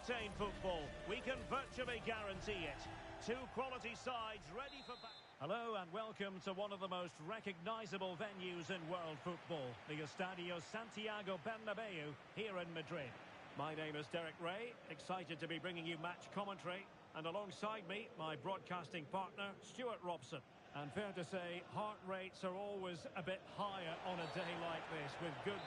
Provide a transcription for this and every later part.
entertain football, we can virtually guarantee it. Two quality sides ready for... Hello and welcome to one of the most recognisable venues in world football, the Estadio Santiago Bernabeu here in Madrid. My name is Derek Ray, excited to be bringing you match commentary, and alongside me, my broadcasting partner, Stuart Robson. And fair to say, heart rates are always a bit higher on a day like this, with good...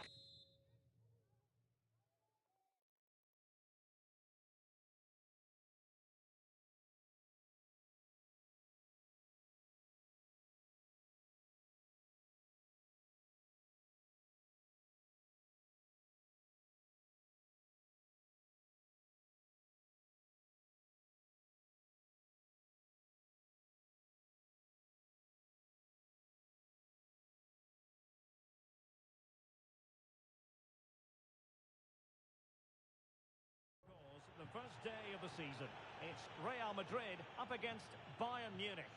The first day of the season, it's Real Madrid up against Bayern Munich.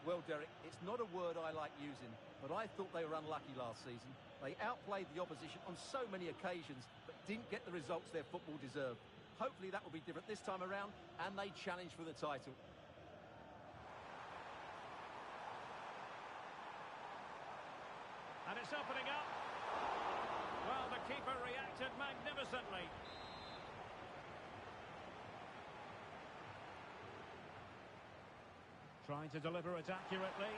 Well, Derek, it's not a word I like using, but I thought they were unlucky last season. They outplayed the opposition on so many occasions, but didn't get the results their football deserved. Hopefully that will be different this time around, and they challenge for the title. And it's opening up. Well, the keeper reacted magnificently. Trying to deliver it accurately.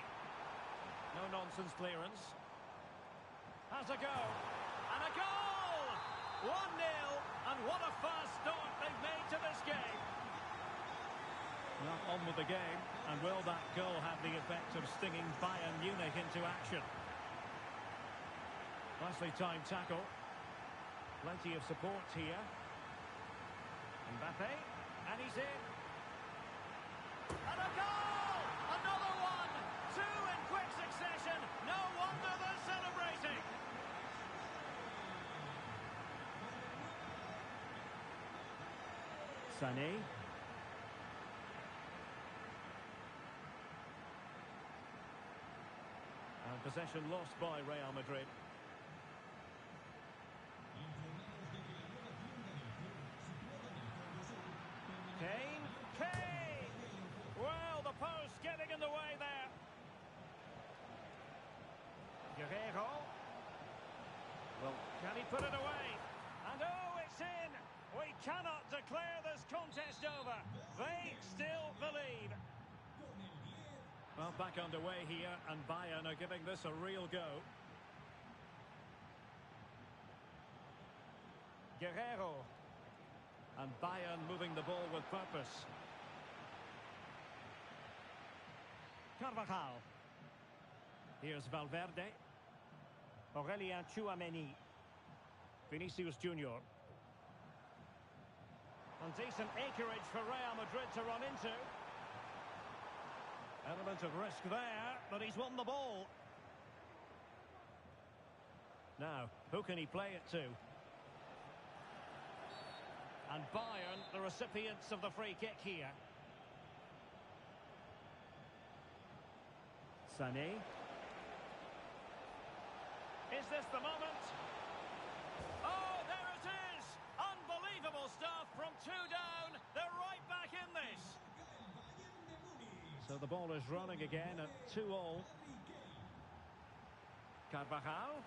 No nonsense clearance. Has a go. And a goal! 1-0. And what a fast start they've made to this game. Well, on with the game. And will that goal have the effect of stinging Bayern Munich into action? Nicely timed tackle. Plenty of support here. Mbappe. And he's in. And a goal! Another one! Two in quick succession! No wonder they're celebrating! Sané. And possession lost by Real Madrid. Kane. Well, the post getting in the way there. Guerrero. Well, can he put it away? And oh, it's in! We cannot declare this contest over. They still believe. Well, back underway here, and Bayern are giving this a real go. Guerrero. And Bayern moving the ball with purpose. Carvajal. Here's Valverde. Aurelien Tchouameni. Vinicius Junior. And decent acreage for Real Madrid to run into. Element of risk there, but he's won the ball. Now, who can he play it to? And Bayern, the recipients of the free kick here. Sané. Is this the moment? Oh, there it is! Unbelievable stuff from two down. They're right back in this. So the ball is running again at 2-2. Carvajal.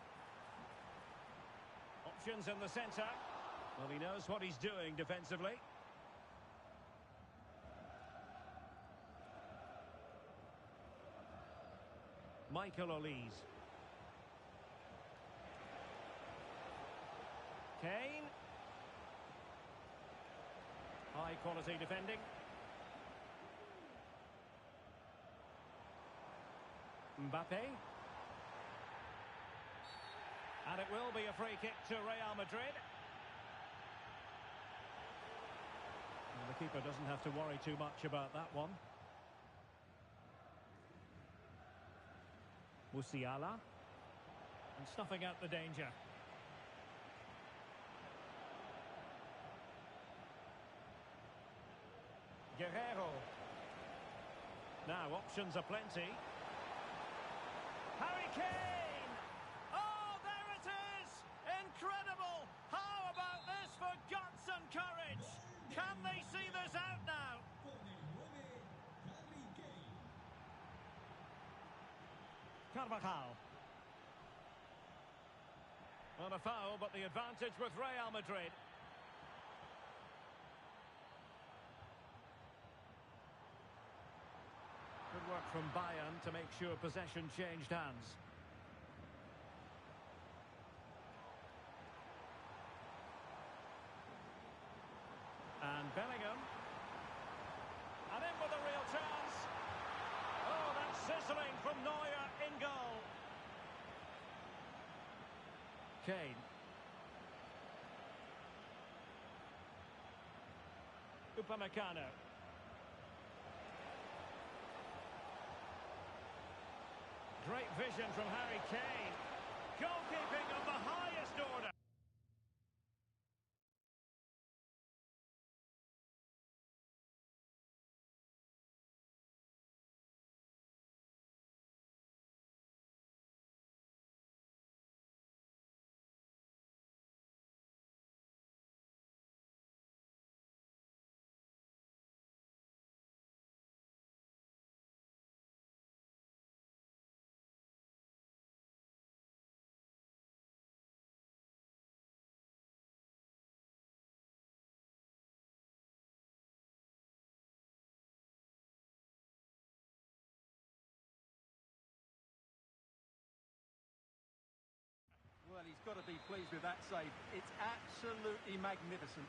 Options in the centre. Well, he knows what he's doing defensively. Michael Olise. Kane. High quality defending. Mbappe. And it will be a free kick to Real Madrid. And the keeper doesn't have to worry too much about that one. Musiala. And snuffing out the danger. Guerrero. Now options are plenty. Harry Kane! Oh, there it is! Incredible! How about this for guts and courage? Can they Carvajal. Well, a foul, but the advantage with Real Madrid. Good work from Bayern to make sure possession changed hands. And Bellingham. And in with a real chance. Oh, that's sizzling from Neuer in goal. Kane. Upamecano. Great vision from Harry Kane. Goalkeeping of the highest order. Well, he's got to be pleased with that save. It's absolutely magnificent.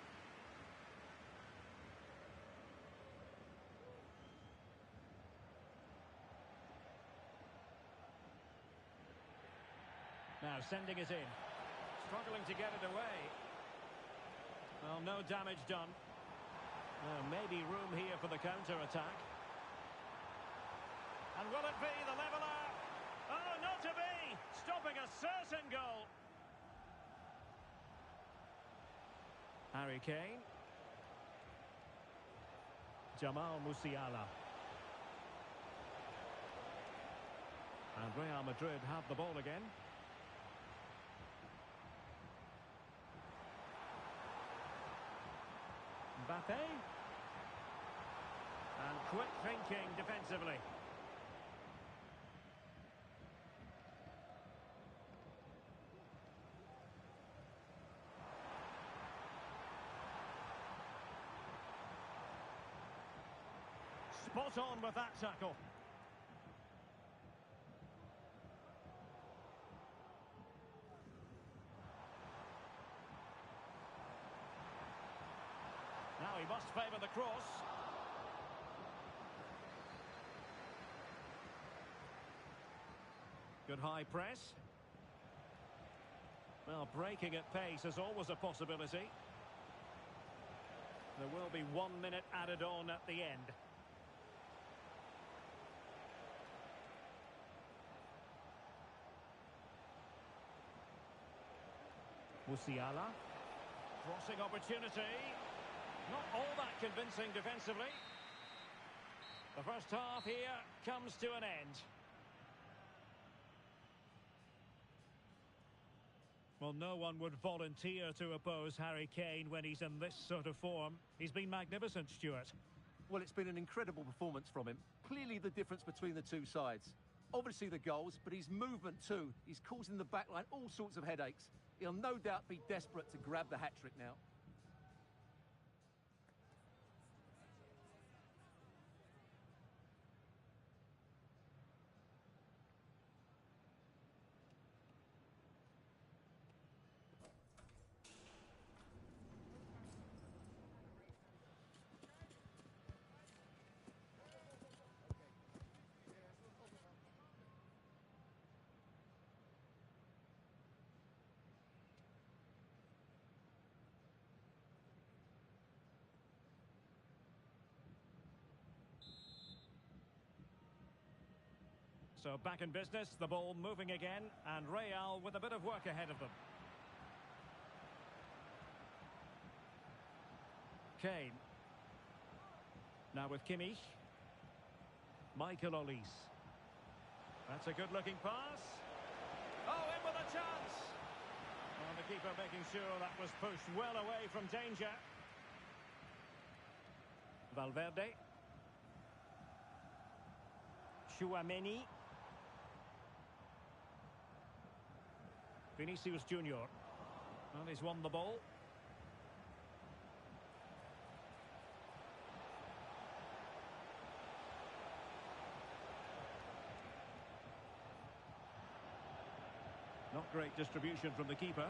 Now sending it in. Struggling to get it away. Well, no damage done. Well, maybe room here for the counter-attack. And will it be the leveller? Oh, not to be! Stopping a certain goal. Harry Kane. Jamal Musiala. And Real Madrid have the ball again. Mbappe. And quick thinking defensively. Spot on with that tackle. Now he must favour the cross. Good high press. Well, breaking at pace is always a possibility. There will be 1 minute added on at the end. Musiala. Crossing opportunity. Not all that convincing defensively. The first half here comes to an end. Well, no one would volunteer to oppose Harry Kane when he's in this sort of form. He's been magnificent, Stuart. Well, it's been an incredible performance from him. Clearly the difference between the two sides. Obviously the goals, but his movement too. He's causing the backline all sorts of headaches. He'll no doubt be desperate to grab the hat-trick now. So back in business, the ball moving again, and Real with a bit of work ahead of them. Kane. Now with Kimmich. Michael Olise. That's a good-looking pass. Oh, in with a chance! Well, the keeper making sure that was pushed well away from danger. Valverde. Chouameni. Vinicius Junior. And he's won the ball. Not great distribution from the keeper.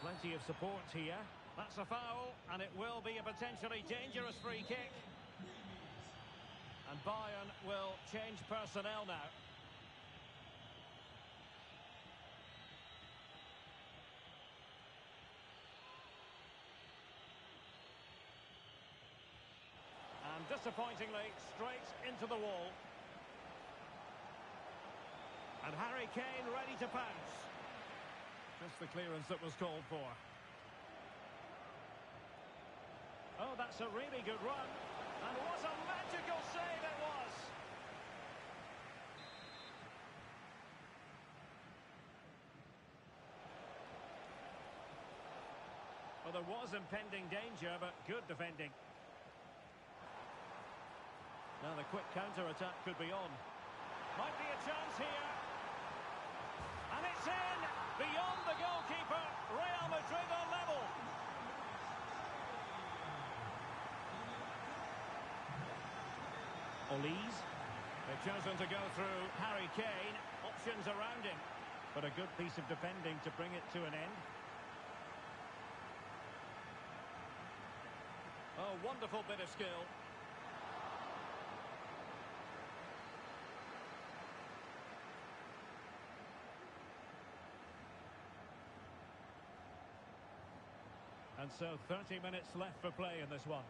Plenty of support here. That's a foul, and it will be a potentially dangerous free kick. And Bayern will change personnel now. And disappointingly, straight into the wall. And Harry Kane ready to pounce. Just the clearance that was called for. Oh, that's a really good run. And what a magical save it was! Well, there was impending danger, but good defending. Now the quick counter-attack could be on. Might be a chance here. And it's in! Beyond the goalkeeper, Real Madrid are level. Olise. They've chosen to go through Harry Kane. Options around him. But a good piece of defending to bring it to an end. Oh, wonderful bit of skill. And so 30 minutes left for play in this one.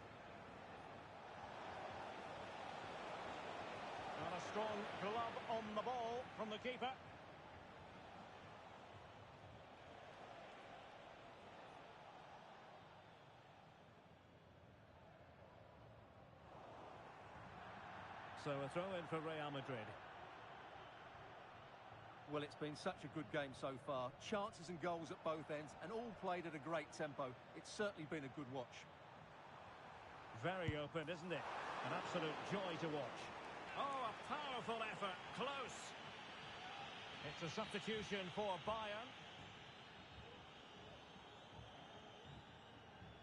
And a strong glove on the ball from the keeper. So a throw in for Real Madrid. Well, it's been such a good game so far. Chances and goals at both ends, and all played at a great tempo. It's certainly been a good watch. Very open, isn't it? An absolute joy to watch. Oh, a powerful effort. Close. It's a substitution for Bayern.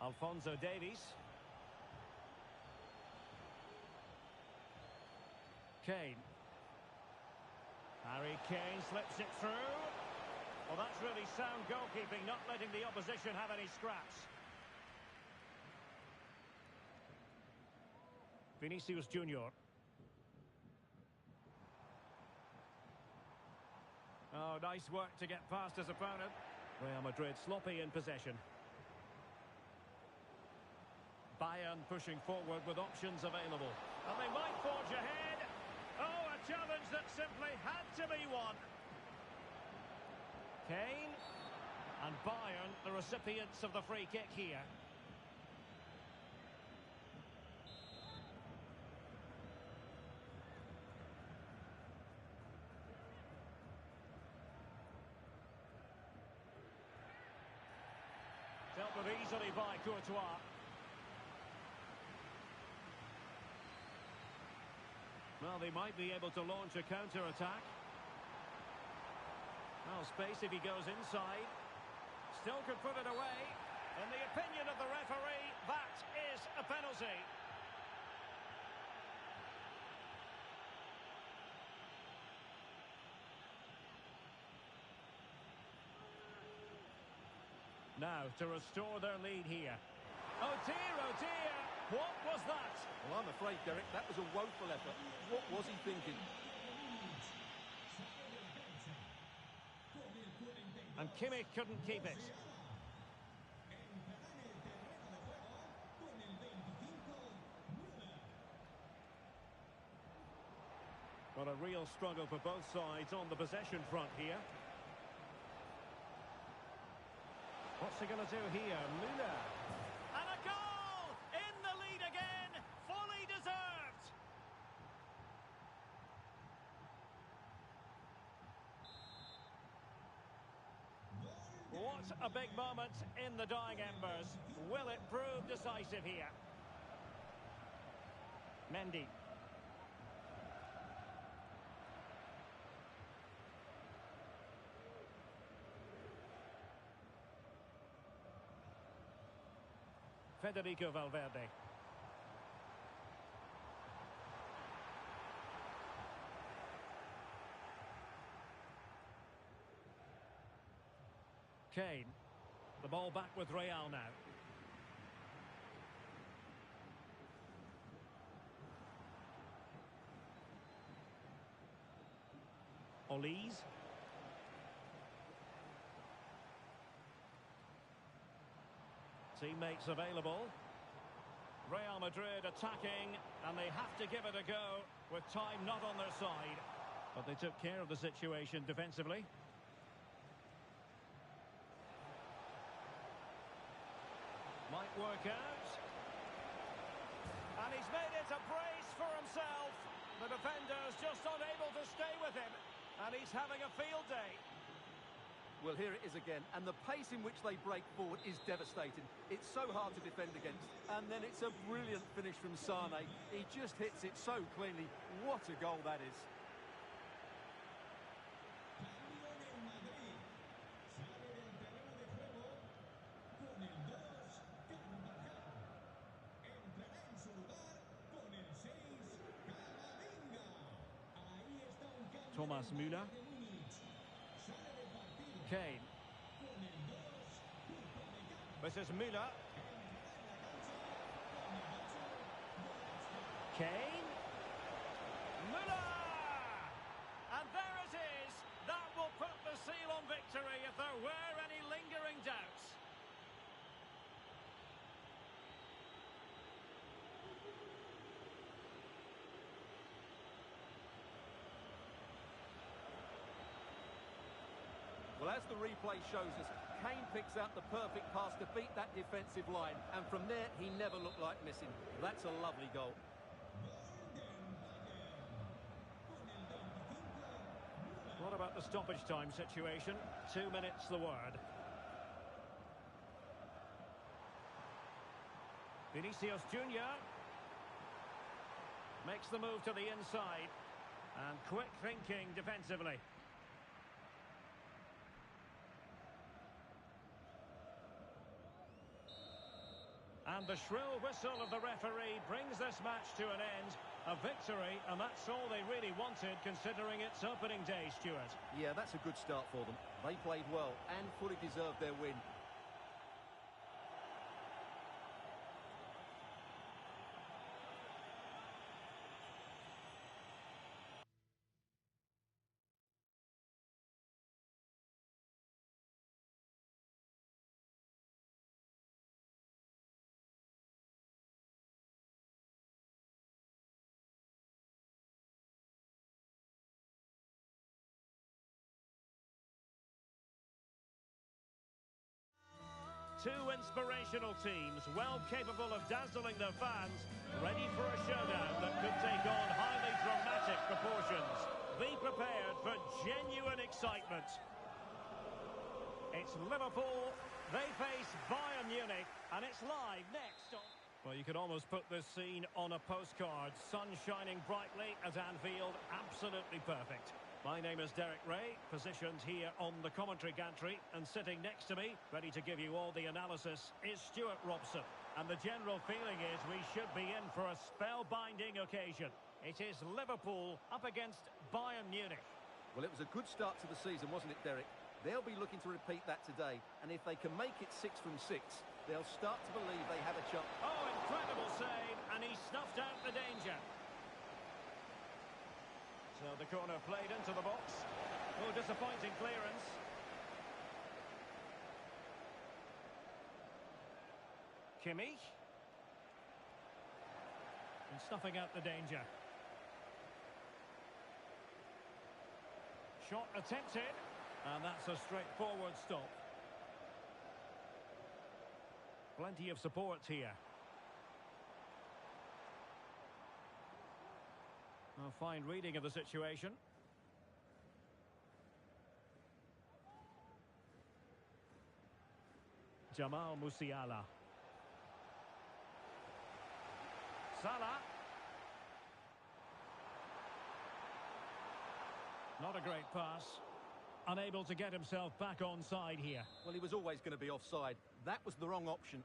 Alphonso Davies. Kane. Harry Kane slips it through. Well, that's really sound goalkeeping, not letting the opposition have any scraps. Vinicius Junior. Oh, nice work to get past his opponent. Real Madrid sloppy in possession. Bayern pushing forward with options available. And they might forge ahead. Oh, a challenge that simply had to be won. Kane and Bayern, the recipients of the free kick here. Dealt with easily by Courtois. Well, they might be able to launch a counter-attack. Well, space if he goes inside. Still could put it away. In the opinion of the referee, that is a penalty. Now, to restore their lead here. Oh dear, oh dear. What was that? Well, I'm afraid, Derek, that was a woeful effort. What was he thinking? And Kimmich couldn't keep it. But a real struggle for both sides on the possession front here. What's he going to do here? Müller. And a goal! In the lead again! Fully deserved! What a big moment in the dying embers. Will it prove decisive here? Mendy. Federico Valverde. Kane. The ball back with Real now. Olise. Teammates available. Real Madrid attacking, and they have to give it a go with time not on their side. But they took care of the situation defensively. Might work out. And he's made it a brace for himself. The defender's just unable to stay with him. And he's having a field day. Well, here it is again, and the pace in which they break forward is devastating. It's so hard to defend against. And then it's a brilliant finish from Sane. He just hits it so cleanly. What a goal that is. Thomas Müller. Kane. This is Müller. Kane. Müller! And there it is. That will put the seal on victory if there were any lingering doubts. Well, as the replay shows us, Kane picks out the perfect pass to beat that defensive line. And from there, he never looked like missing. That's a lovely goal. What about the stoppage time situation? 2 minutes the word. Vinicius Junior makes the move to the inside. And quick thinking defensively. And the shrill whistle of the referee brings this match to an end. A victory, and that's all they really wanted, considering its opening day, Stuart. Yeah, that's a good start for them. They played well and fully deserved their win. Two inspirational teams, well capable of dazzling their fans, ready for a showdown that could take on highly dramatic proportions. Be prepared for genuine excitement. It's Liverpool, they face Bayern Munich, and it's live next on... Well, you could almost put this scene on a postcard. Sun shining brightly at Anfield, absolutely perfect. My name is Derek Ray, positioned here on the commentary gantry, and sitting next to me, ready to give you all the analysis, is Stuart Robson. And the general feeling is we should be in for a spellbinding occasion. It is Liverpool up against Bayern Munich. Well, it was a good start to the season, wasn't it, Derek? They'll be looking to repeat that today, and if they can make it 6 from 6, they'll start to believe they have a chance. Oh, incredible save, and he snuffed out the danger. So the corner played into the box. Oh, disappointing clearance. Kimmich. And snuffing out the danger. Shot attempted. And that's a straightforward stop. Plenty of support here. A fine reading of the situation. Jamal Musiala. Salah. Not a great pass. Unable to get himself back onside here. Well, he was always going to be offside. That was the wrong option.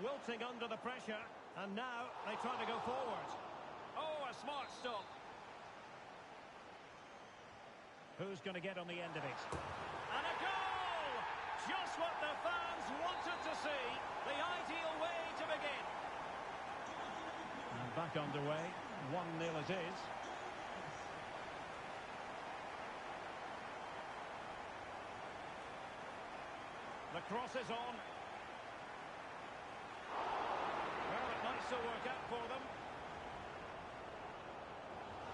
Wilting under the pressure, and now they try to go forward. Oh, a smart stop. Who's going to get on the end of it? And a goal! Just what the fans wanted to see. The ideal way to begin. And back underway. 1-0 it is. The cross is on. Well, it might still work out for them.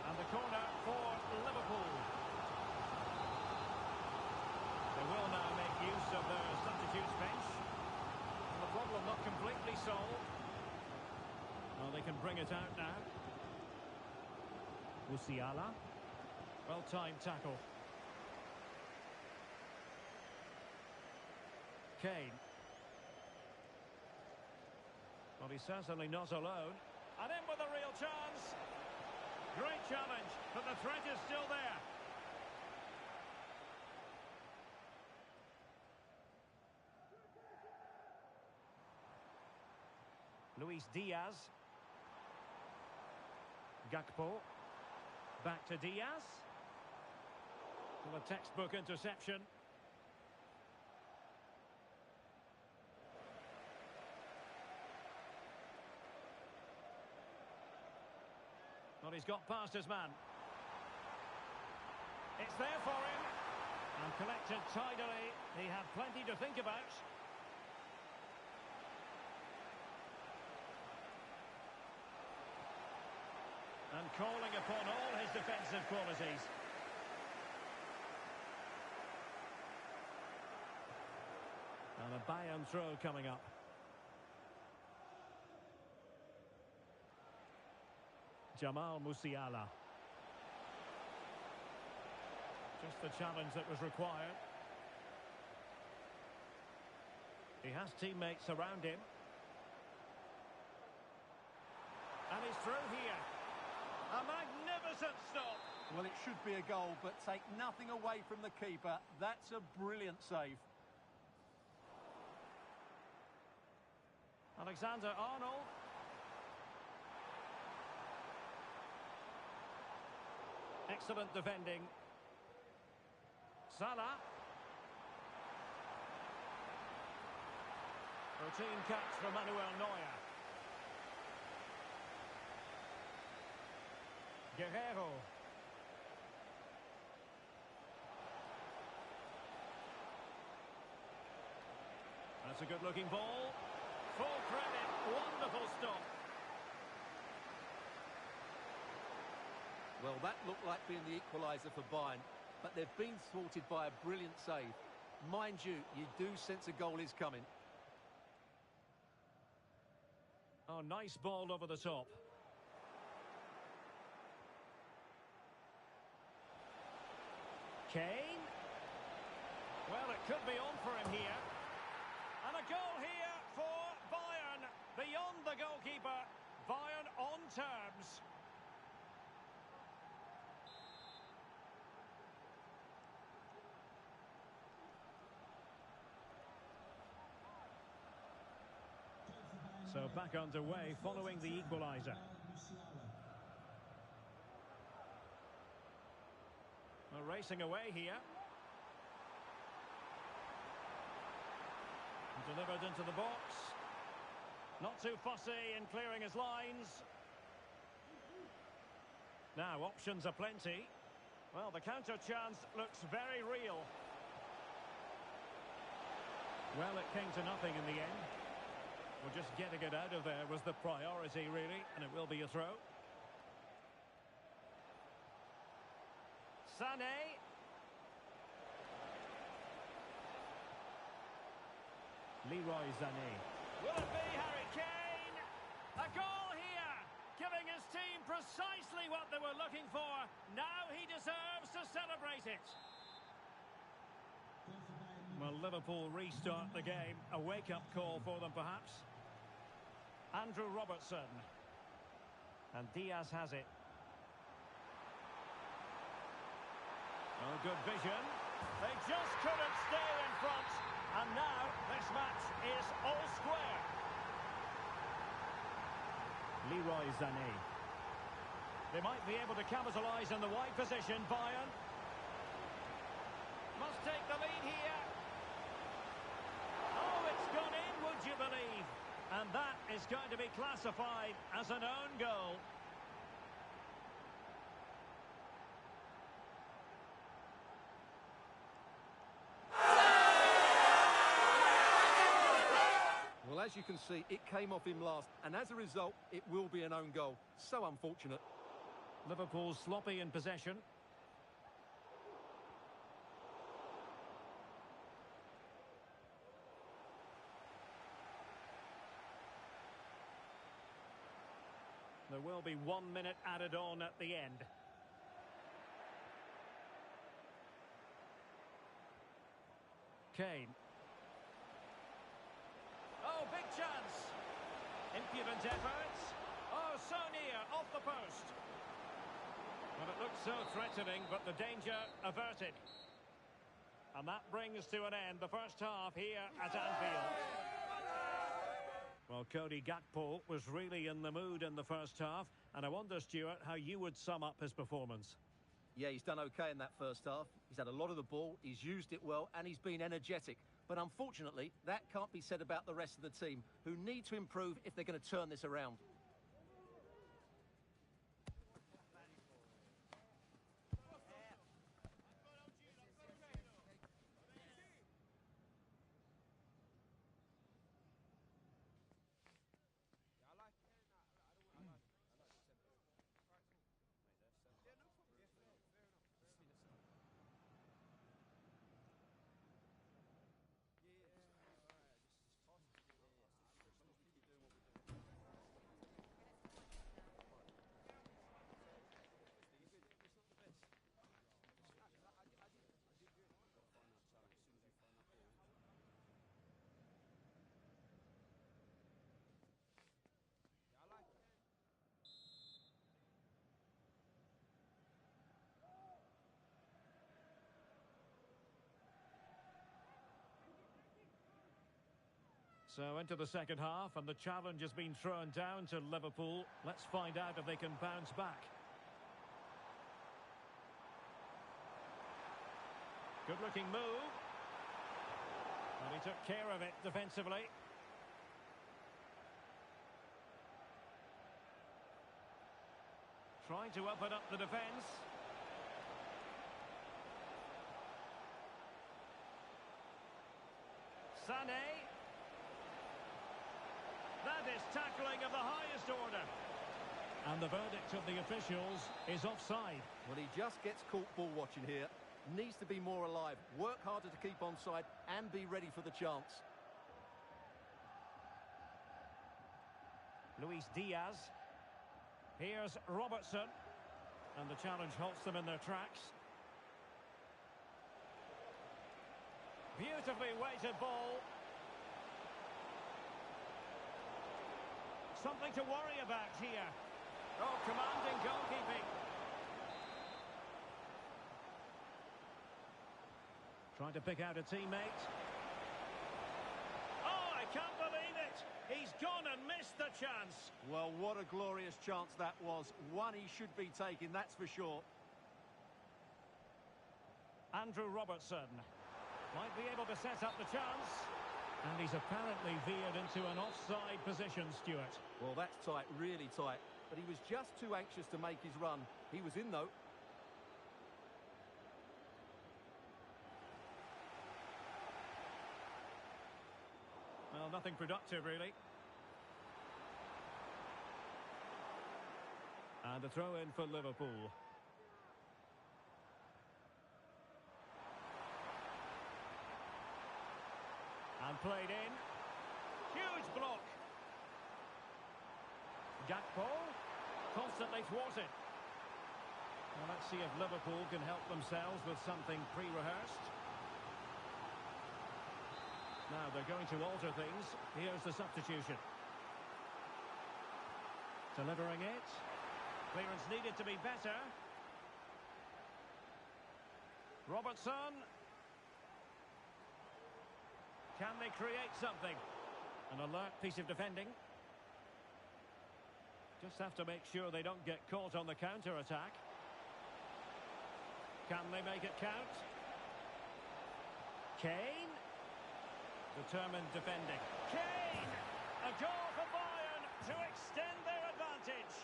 And the corner for Liverpool. They will now make use of their substitutes bench. And the problem not completely solved. Well, they can bring it out now. Musiala. Well-timed tackle. Kane. Well, he's certainly not alone. And in with a real chance. Great challenge, but the threat is still there. Luis Diaz. Gakpo. Back to Diaz. Well, a textbook interception. Well, he's got past his man. It's there for him. And collected tidily. He had plenty to think about. And calling upon all his defensive qualities. And a Bayern throw coming up. Jamal Musiala. Just the challenge that was required. He has teammates around him. And he's through here. A magnificent stop. Well, it should be a goal, but take nothing away from the keeper. That's a brilliant save. Alexander-Arnold. Excellent defending. Salah. Routine catch for Manuel Neuer. Guerrero. That's a good-looking ball. Full credit. Wonderful stop. Well, that looked like being the equaliser for Bayern, but they've been thwarted by a brilliant save. Mind you, you do sense a goal is coming. Oh, nice ball over the top. Kane. Well, it could be on for him here. And a goal here for Bayern. Beyond the goalkeeper. Bayern on terms. So back underway following the equaliser. We're racing away here. Delivered into the box. Not too fussy in clearing his lines. Now options are plenty. Well, the counter chance looks very real. Well, it came to nothing in the end. Well, just getting it out of there was the priority, really, and it will be a throw. Sané. Leroy Sané. Will it be Harry Kane? A goal here, giving his team precisely what they were looking for. Now he deserves to celebrate it. Well, Liverpool restart the game. A wake-up call for them, perhaps. Andrew Robertson. And Diaz has it. Oh, good vision. They just couldn't stay in front. And now this match is all square. Sané. They might be able to capitalise in the wide position. Bayern must take the lead here. Oh, it's gone in, would you believe? And that is going to be classified as an own goal. Well, as you can see, it came off him last, and as a result, it will be an own goal. So unfortunate. Liverpool sloppy in possession. There will be 1 minute added on at the end. Kane. Oh, big chance. Impudent efforts. Oh, so near, off the post. Well, it looked so threatening, but the danger averted. And that brings to an end the first half here at Anfield. Well, Cody Gakpo was really in the mood in the first half, and I wonder, Stuart, how you would sum up his performance. Yeah, he's done okay in that first half. He's had a lot of the ball, he's used it well, and he's been energetic. But unfortunately, that can't be said about the rest of the team, who need to improve if they're going to turn this around. So into the second half, and the challenge has been thrown down to Liverpool. Let's find out if they can bounce back. Good-looking move. And he took care of it defensively. Trying to open up the defence. Sané. That is tackling of the highest order. And the verdict of the officials is offside. Well, he just gets caught ball watching here. Needs to be more alive, work harder to keep onside, and be ready for the chance. Luis Diaz. Here's Robertson. And the challenge halts them in their tracks. Beautifully weighted ball. Something to worry about here. Oh, commanding goalkeeping. Trying to pick out a teammate. Oh, I can't believe it. He's gone and missed the chance. Well, what a glorious chance that was. One he should be taking, that's for sure. Andrew Robertson might be able to set up the chance. And he's apparently veered into an offside position, Stuart. Well, that's tight, really tight. But he was just too anxious to make his run. He was in, though. Well, nothing productive, really. And a throw in for Liverpool. And played in. Huge block. Gakpo. Constantly thwarted. Well, let's see if Liverpool can help themselves with something pre-rehearsed. Now they're going to alter things. Here's the substitution. Delivering it. Clearance needed to be better. Robertson. Can they create something? An alert piece of defending. Just have to make sure they don't get caught on the counter-attack. Can they make it count? Kane. Determined defending. Kane! A goal for Bayern to extend their advantage.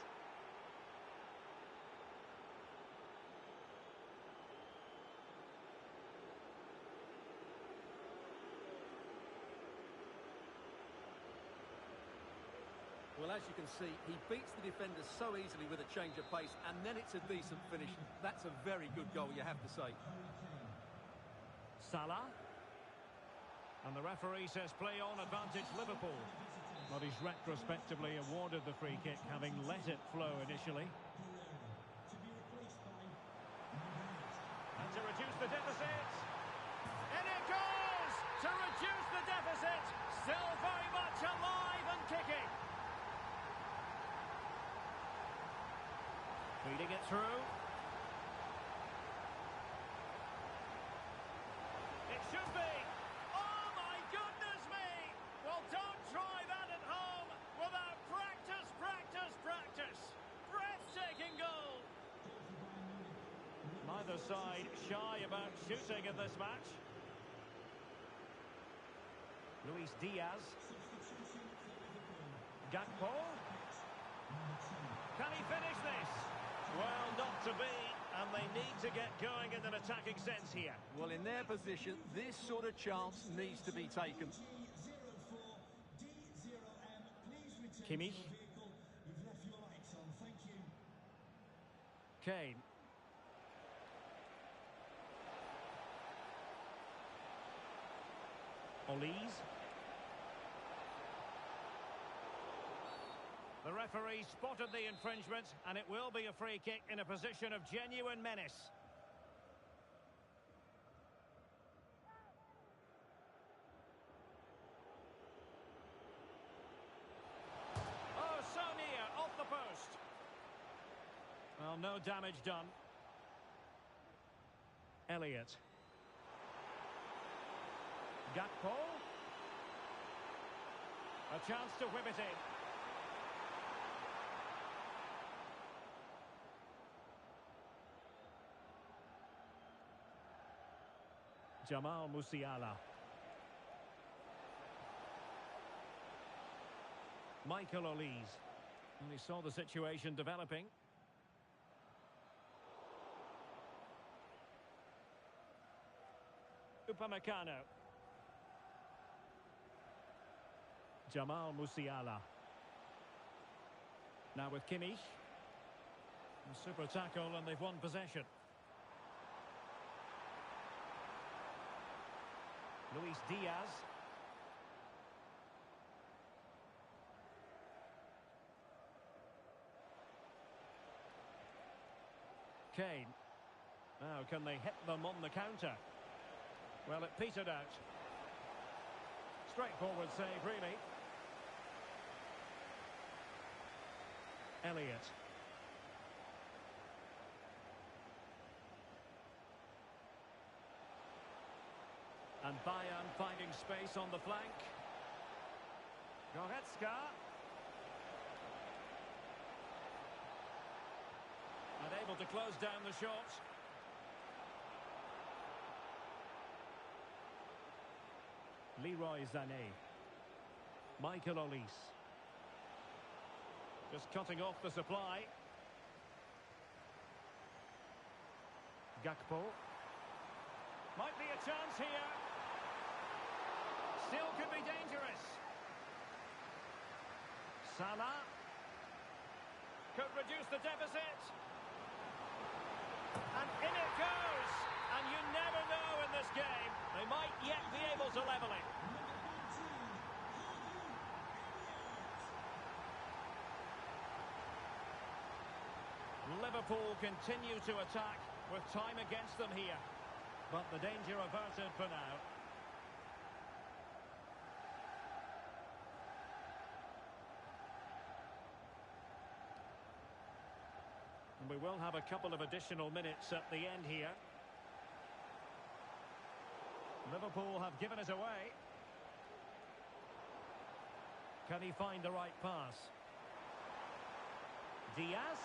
Well, as you can see, he beats the defenders so easily with a change of pace, and then it's a decent finish. That's a very good goal, you have to say. Salah. And the referee says play on, advantage Liverpool. But he's retrospectively awarded the free kick, having let it flow initially. And to reduce the deficit. And it goes! To reduce the deficit! Still very much alive and kicking. Feeding it through. It should be. Oh my goodness me! Well, don't try that at home without practice, practice, practice. Breathtaking goal. Neither side shy about shooting in this match. Luis Diaz. Gakpo. Can he finish this? Well, not to be, and they need to get going in an attacking sense here. Well, in their position, this sort of chance needs to be taken. Kimmich. Kane. Olise. The referee spotted the infringement, and it will be a free kick in a position of genuine menace. Oh, so near, off the post. Well, no damage done. Elliott. Gakpo. A chance to whip it in. Jamal Musiala. Michael Olise. And he saw the situation developing. Upamecano. Jamal Musiala. Now with Kimmich. A super tackle, and they've won possession. Luis Diaz. Kane. Now, can they hit them on the counter? Well, it petered out. Straightforward save, really. Elliott. And Bayern finding space on the flank. Goretzka. Unable to close down the shot. Leroy Sané. Michael Olise. Just cutting off the supply. Gakpo. Might be a chance here. Still could be dangerous. Salah. Could reduce the deficit. And in it goes. And you never know in this game. They might yet be able to level it. Liverpool continue to attack with time against them here. But the danger averted for now. And we will have a couple of additional minutes at the end here. Liverpool have given it away. Can he find the right pass? Diaz.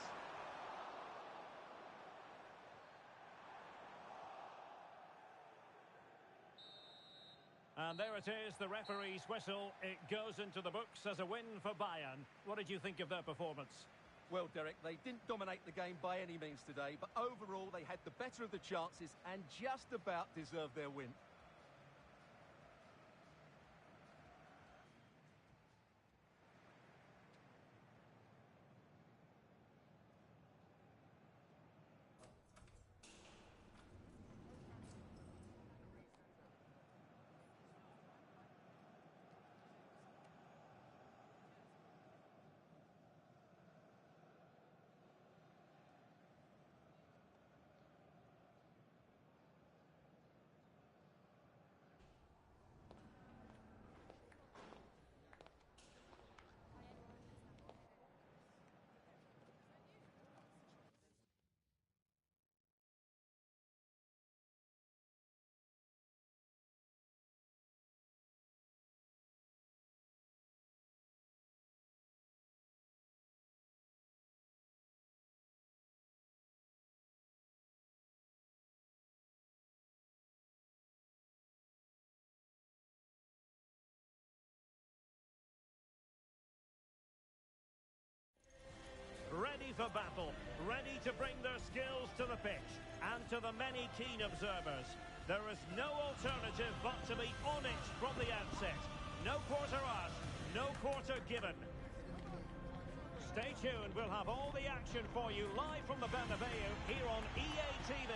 And there it is, the referee's whistle. It goes into the books as a win for Bayern. What did you think of their performance? Well, Derek, they didn't dominate the game by any means today, but overall they had the better of the chances and just about deserved their win. Ready for battle, ready to bring their skills to the pitch, and to the many keen observers, there is no alternative but to be on it from the outset. No quarter asked, no quarter given. Stay tuned, we'll have all the action for you live from the Bernabeu here on EA TV.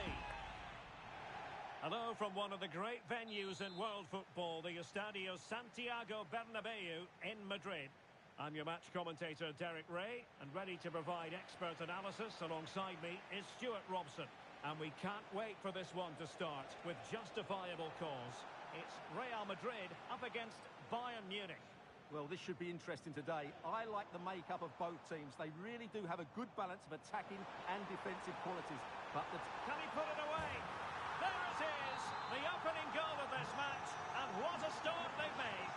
Hello from one of the great venues in world football, the Estadio Santiago Bernabeu in Madrid. I'm your match commentator, Derek Ray, and ready to provide expert analysis alongside me is Stuart Robson. And we can't wait for this one to start with justifiable cause. It's Real Madrid up against Bayern Munich. Well, this should be interesting today. I like the makeup of both teams. They really do have a good balance of attacking and defensive qualities. But can he put it away? There it is, the opening goal of this match, and what a start they've made.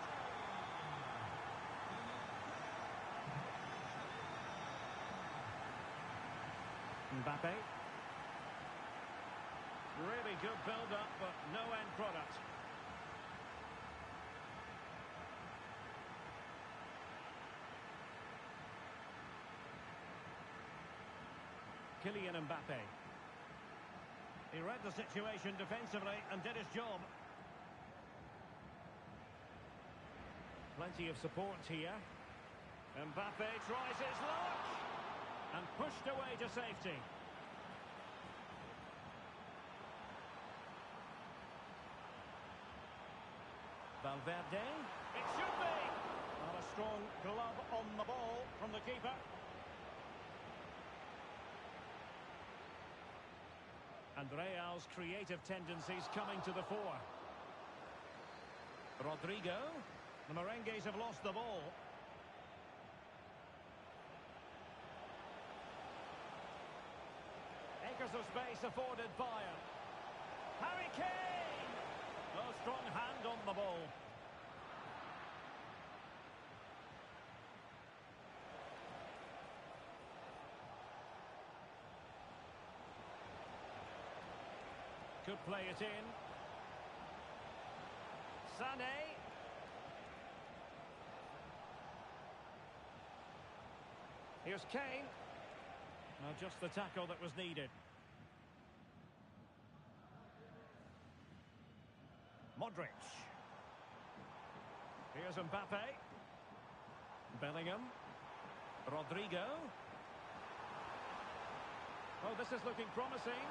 Mbappe. Really good build-up, but no end product. Kylian Mbappe. He read the situation defensively and did his job. Plenty of support here. Mbappe tries his luck. And pushed away to safety. Valverde. It should be. Not a strong glove on the ball from the keeper. And Real's creative tendencies coming to the fore. Rodrigo. The Merengues have lost the ball. Acres of space afforded Bayern. Harry Kane! No strong hand on the ball. Could play it in. Sané. Here's Kane. Now just the tackle that was needed. Modric. Here's Mbappe. Bellingham. Rodrigo. Oh, this is looking promising.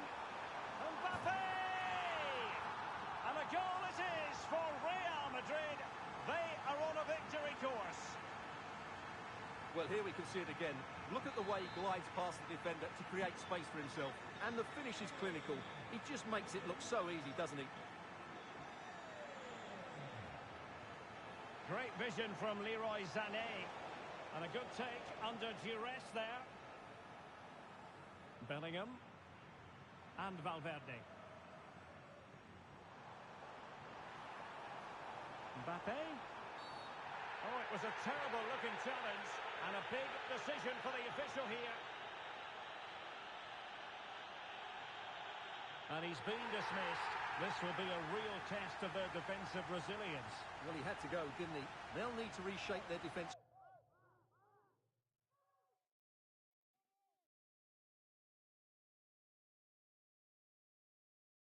Mbappe! And a goal it is for Real Madrid. They are on a victory course. Well, here we can see it again. Look at the way he glides past the defender to create space for himself. And the finish is clinical. He just makes it look so easy, doesn't he? Great vision from Leroy Sané. And a good take under duress there. Bellingham. And Valverde. Mbappe. Oh, it was a terrible looking challenge. And a big decision for the official here. And he's been dismissed. This will be a real test of their defensive resilience. Well, he had to go, didn't he? They'll need to reshape their defence.